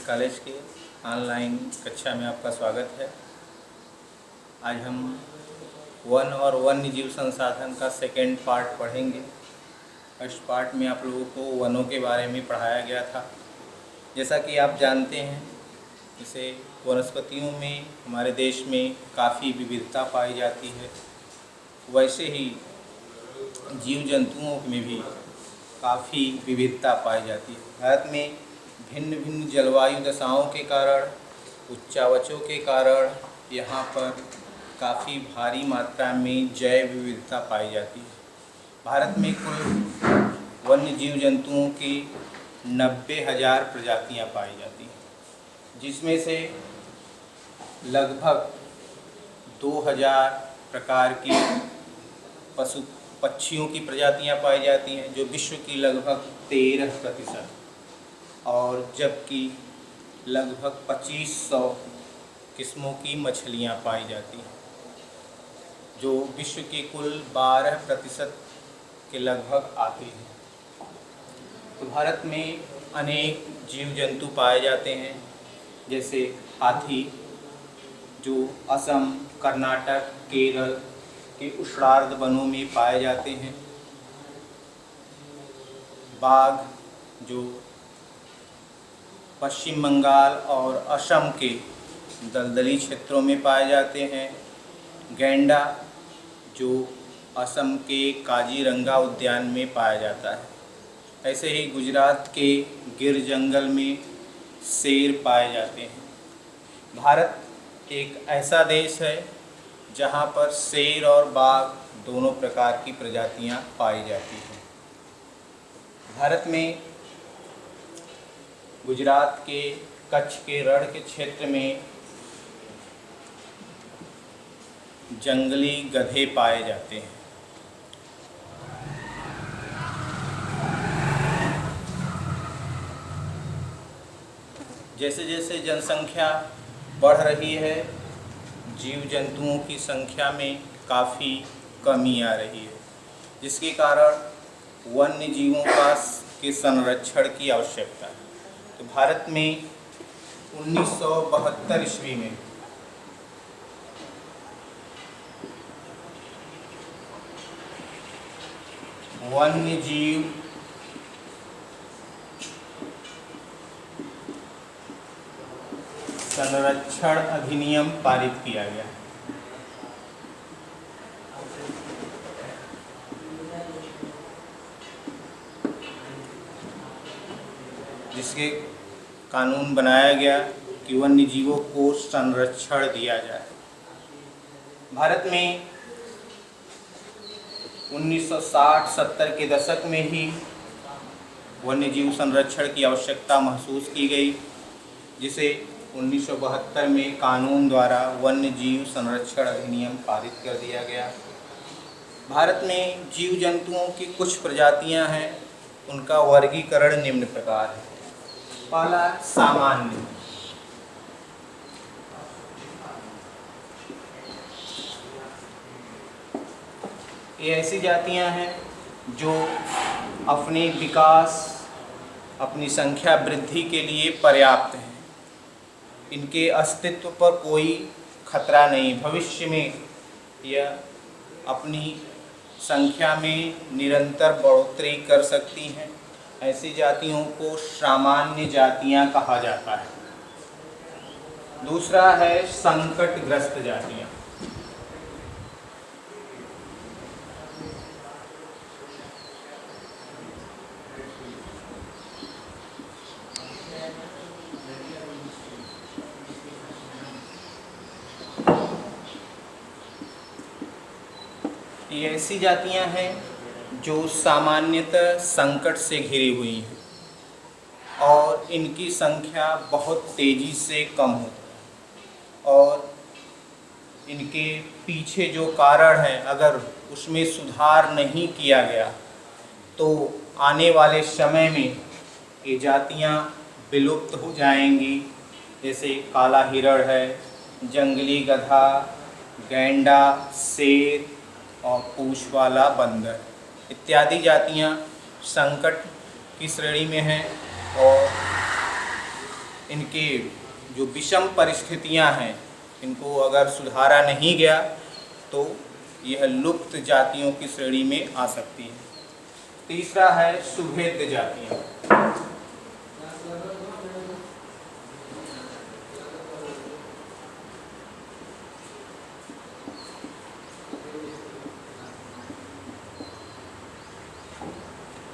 College के online कक्षा में आपका स्वागत है। आज हम वन और वन्य जीव संसाधन का सेकेंड पार्ट पढ़ेंगे। फर्स्ट पार्ट में आप लोगों को वनों के बारे में पढ़ाया गया था। जैसा कि आप जानते हैं, जैसे वनस्पतियों में हमारे देश में काफ़ी विविधता पाई जाती है, वैसे ही जीव जंतुओं में भी काफ़ी विविधता पाई जाती है। भारत में भिन्न भिन्न जलवायु दशाओं के कारण, उच्चावचों के कारण यहाँ पर काफ़ी भारी मात्रा में जैव विविधता पाई जाती है। भारत में कुल वन्य जीव जंतुओं की 90,000 प्रजातियाँ पाई जाती हैं, जिसमें से लगभग 2,000 प्रकार की पशु पक्षियों की प्रजातियां पाई जाती हैं, जो विश्व की लगभग 13%, और जबकि लगभग 2500 किस्मों की मछलियां पाई जाती हैं, जो विश्व के कुल 12% के लगभग आते हैं। तो भारत में अनेक जीव जंतु पाए जाते हैं, जैसे हाथी, जो असम, कर्नाटक, केरल के उष्णार्ध वनों में पाए जाते हैं। बाघ, जो पश्चिम बंगाल और असम के दलदली क्षेत्रों में पाए जाते हैं। गैंडा, जो असम के काजीरंगा उद्यान में पाया जाता है। ऐसे ही गुजरात के गिर जंगल में शेर पाए जाते हैं। भारत एक ऐसा देश है जहाँ पर शेर और बाघ दोनों प्रकार की प्रजातियाँ पाई जाती हैं। भारत में गुजरात के कच्छ के रण के क्षेत्र में जंगली गधे पाए जाते हैं। जैसे जैसे जनसंख्या बढ़ रही है, जीव जंतुओं की संख्या में काफ़ी कमी आ रही है, जिसके कारण वन्य जीवों के संरक्षण की आवश्यकता है। तो भारत में 1972 ईस्वी में वन्य जीव संरक्षण अधिनियम पारित किया गया, जिसके कानून बनाया गया कि वन्य जीवों को संरक्षण दिया जाए। भारत में 1960-70 के दशक में ही वन्य जीव संरक्षण की आवश्यकता महसूस की गई, जिसे 1972 में कानून द्वारा वन्य जीव संरक्षण अधिनियम पारित कर दिया गया। भारत में जीव जंतुओं की कुछ प्रजातियां हैं, उनका वर्गीकरण निम्न प्रकार है। पहला, सामान्य। ये ऐसी जातियां हैं जो अपने विकास, अपनी संख्या वृद्धि के लिए पर्याप्त हैं। इनके अस्तित्व पर कोई खतरा नहीं, भविष्य में यह अपनी संख्या में निरंतर बढ़ोतरी कर सकती हैं। ऐसी जातियों को सामान्य जातियां कहा जाता है। दूसरा है संकटग्रस्त जातियां। ये ऐसी जातियां हैं जो सामान्यतः संकट से घिरी हुई हैं और इनकी संख्या बहुत तेज़ी से कम होती है, और इनके पीछे जो कारण है, अगर उसमें सुधार नहीं किया गया तो आने वाले समय में ये जातियां विलुप्त हो जाएंगी। जैसे काला हिरण है, जंगली गधा, गैंडा, शेर और पूंछ वाला बंदर इत्यादि जातियां संकट की श्रेणी में हैं और इनके जो विषम परिस्थितियां हैं, इनको अगर सुधारा नहीं गया तो यह लुप्त जातियों की श्रेणी में आ सकती है। तीसरा है सुभेद्य जातियां।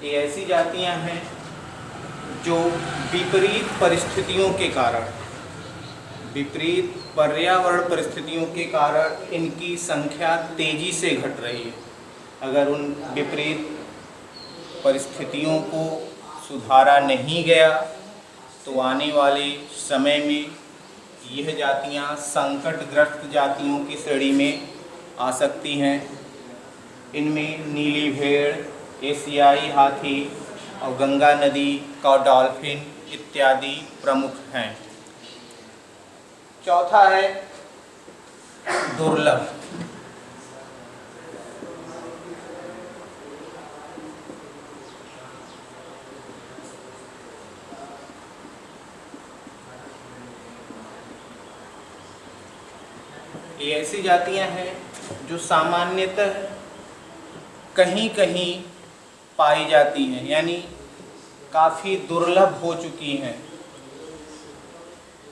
ये ऐसी जातियां हैं जो विपरीत परिस्थितियों के कारण, विपरीत पर्यावरण परिस्थितियों के कारण इनकी संख्या तेजी से घट रही है। अगर उन विपरीत परिस्थितियों को सुधारा नहीं गया तो आने वाले समय में यह जातियां संकटग्रस्त जातियों की श्रेणी में आ सकती हैं। इनमें नीली भेड़, एशियाई हाथी और गंगा नदी का डॉल्फिन इत्यादि प्रमुख हैं। चौथा है दुर्लभ। ये ऐसी जातियां हैं जो सामान्यतः कहीं कहीं पाई जाती हैं, यानी काफ़ी दुर्लभ हो चुकी हैं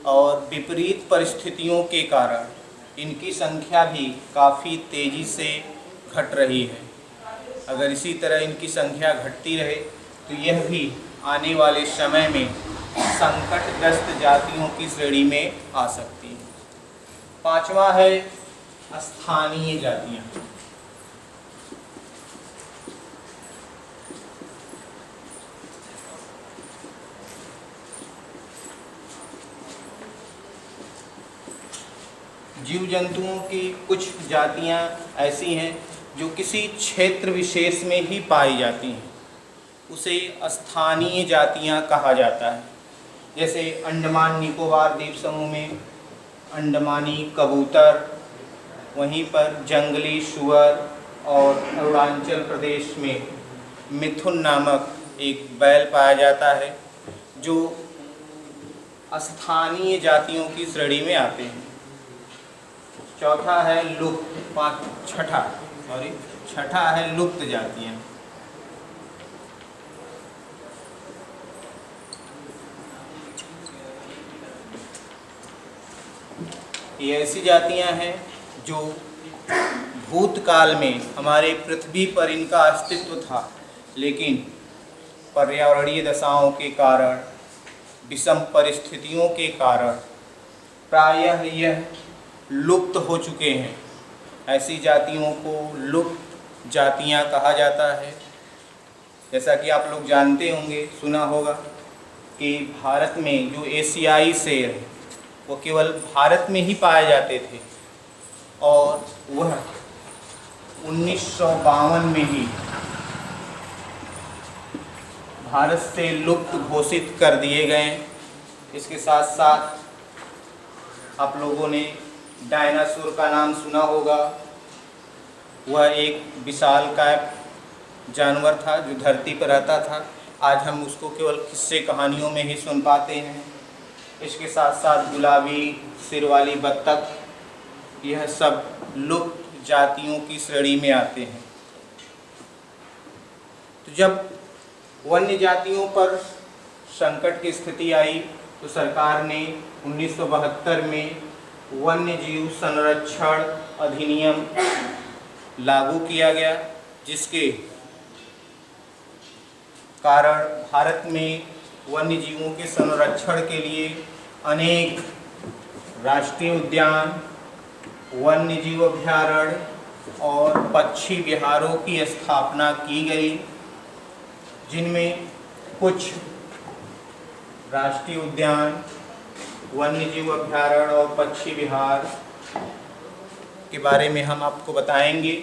और विपरीत परिस्थितियों के कारण इनकी संख्या भी काफ़ी तेज़ी से घट रही है। अगर इसी तरह इनकी संख्या घटती रहे तो यह भी आने वाले समय में संकटग्रस्त जातियों की श्रेणी में आ सकती है। पांचवा है स्थानीय जातियां। जीव जंतुओं की कुछ जातियां ऐसी हैं जो किसी क्षेत्र विशेष में ही पाई जाती हैं, उसे स्थानीय जातियां कहा जाता है। जैसे अंडमान निकोबार द्वीप समूह में अंडमानी कबूतर, वहीं पर जंगली सुअर और अरुणाचल प्रदेश में मिथुन नामक एक बैल पाया जाता है जो स्थानीय जातियों की श्रेणी में आते हैं। चौथा है छठा है लुप्त जातियां। ये ऐसी जातियां हैं जो भूतकाल में हमारे पृथ्वी पर इनका अस्तित्व था, लेकिन पर्यावरणीय दशाओं के कारण, विषम परिस्थितियों के कारण प्रायः यह लुप्त हो चुके हैं। ऐसी जातियों को लुप्त जातियां कहा जाता है। जैसा कि आप लोग जानते होंगे, सुना होगा कि भारत में जो एशियाई शेर है वो केवल भारत में ही पाए जाते थे और वह 1952 में ही भारत से लुप्त घोषित कर दिए गए। इसके साथ साथ आप लोगों ने डायनासोर का नाम सुना होगा। वह एक विशालकाय जानवर था जो धरती पर रहता था। आज हम उसको केवल किस्से कहानियों में ही सुन पाते हैं। इसके साथ साथ गुलाबी सिर वाली बत्तख, यह सब लुप्त जातियों की श्रेणी में आते हैं। तो जब वन्य जातियों पर संकट की स्थिति आई तो सरकार ने 1972 में वन्य जीव संरक्षण अधिनियम लागू किया गया, जिसके कारण भारत में वन्य जीवों के संरक्षण के लिए अनेक राष्ट्रीय उद्यान, वन्य जीव अभयारण्य और पक्षी विहारों की स्थापना की गई, जिनमें कुछ राष्ट्रीय उद्यान, वन्य जीव अभयारण्य और पक्षी विहार के बारे में हम आपको बताएंगे।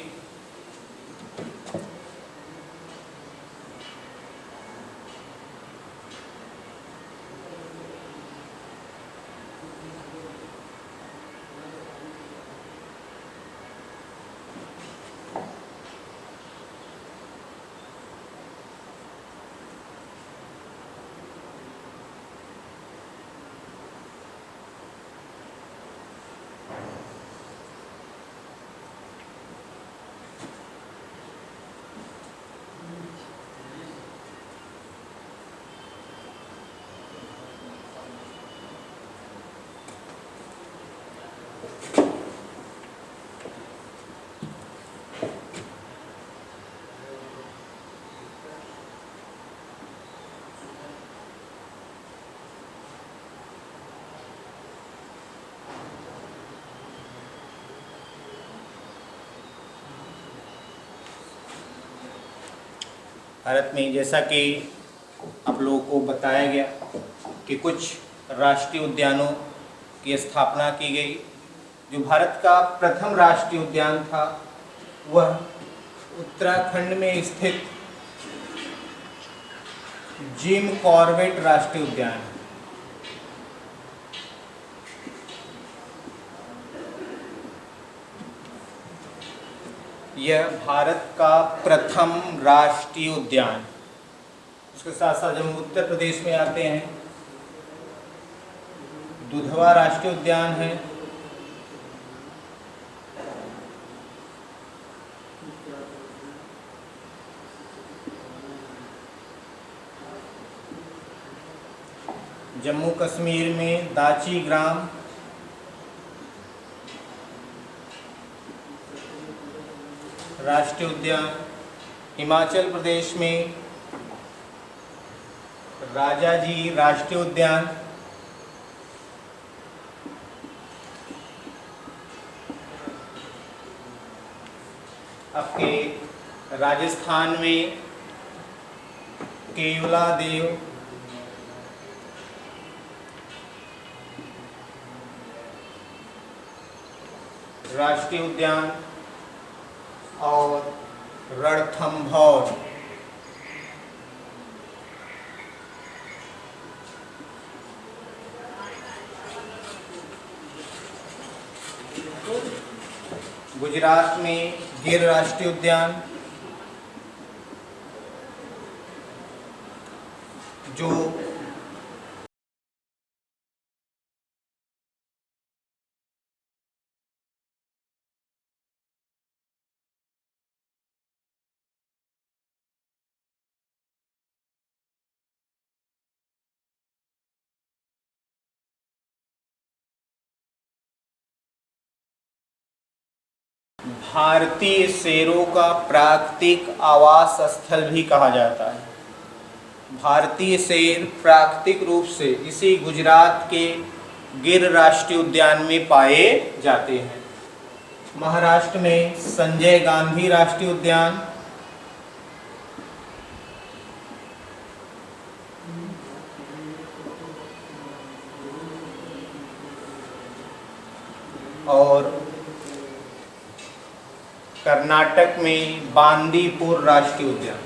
भारत में जैसा कि आप लोगों को बताया गया कि कुछ राष्ट्रीय उद्यानों की स्थापना की गई। जो भारत का प्रथम राष्ट्रीय उद्यान था वह उत्तराखंड में स्थित जिम कॉर्बेट राष्ट्रीय उद्यान है। यह भारत का प्रथम राष्ट्रीय उद्यान। उसके साथ साथ जब हम उत्तर प्रदेश में आते हैं, दुधवा राष्ट्रीय उद्यान है। जम्मू कश्मीर में दाची ग्राम, राष्ट्रीय उद्यान। हिमाचल प्रदेश में राजाजी राष्ट्रीय उद्यान। आपके राजस्थान में केवलादेव राष्ट्रीय उद्यान और रणथंभौर। गुजरात में गिर राष्ट्रीय उद्यान, जो भारतीय शेरों का प्राकृतिक आवास स्थल भी कहा जाता है। भारतीय शेर प्राकृतिक रूप से इसी गुजरात के गिर राष्ट्रीय उद्यान में पाए जाते हैं। महाराष्ट्र में संजय गांधी राष्ट्रीय उद्यान, और कर्नाटक में बांदीपुर राष्ट्रीय उद्यान।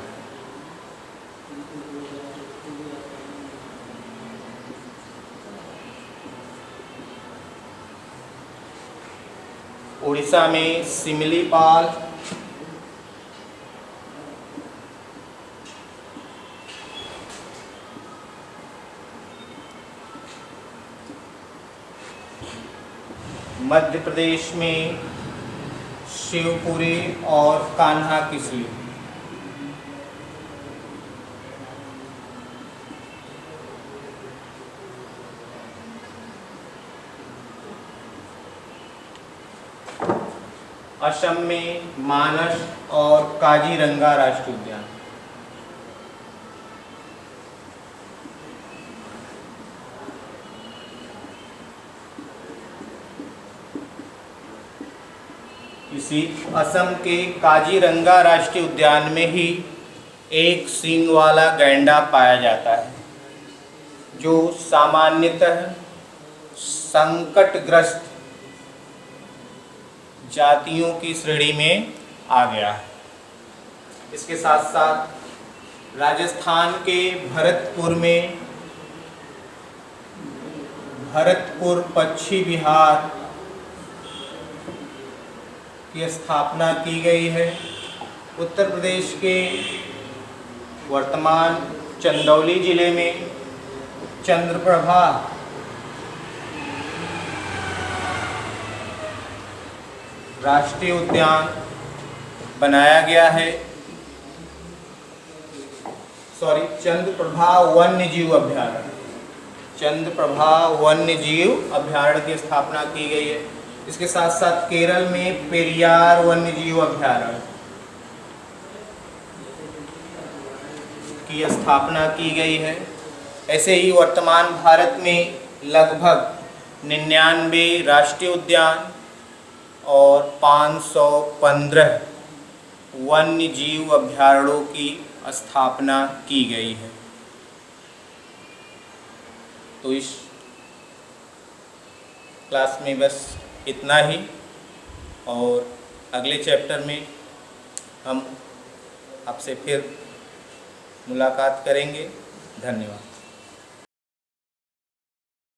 उड़ीसा में सिमलीपाल, मध्य प्रदेश में शिवपुरी और कान्हा किसली। असम में मानस और काजीरंगा राष्ट्रीय उद्यान। इसी असम के काजीरंगा राष्ट्रीय उद्यान में ही एक सींग वाला गैंडा पाया जाता है, जो सामान्यतः संकटग्रस्त जातियों की श्रेणी में आ गया है। इसके साथ साथ राजस्थान के भरतपुर पश्चिमी बिहार की स्थापना की गई है। उत्तर प्रदेश के वर्तमान चंदौली जिले में चंद्रप्रभा राष्ट्रीय उद्यान बनाया गया है। चंद्रप्रभा वन्यजीव अभ्यारण्य, चंद्रप्रभा वन्यजीव अभ्यारण्य की स्थापना की गई है। इसके साथ साथ केरल में पेरियार वन्यजीव अभ्यारण्य की स्थापना की गई है। ऐसे ही वर्तमान भारत में लगभग 99 राष्ट्रीय उद्यान और 515 वन्य जीव अभ्यारण्यों की स्थापना की गई है। तो इस क्लास में बस इतना ही, और अगले चैप्टर में हम आपसे फिर मुलाकात करेंगे। धन्यवाद।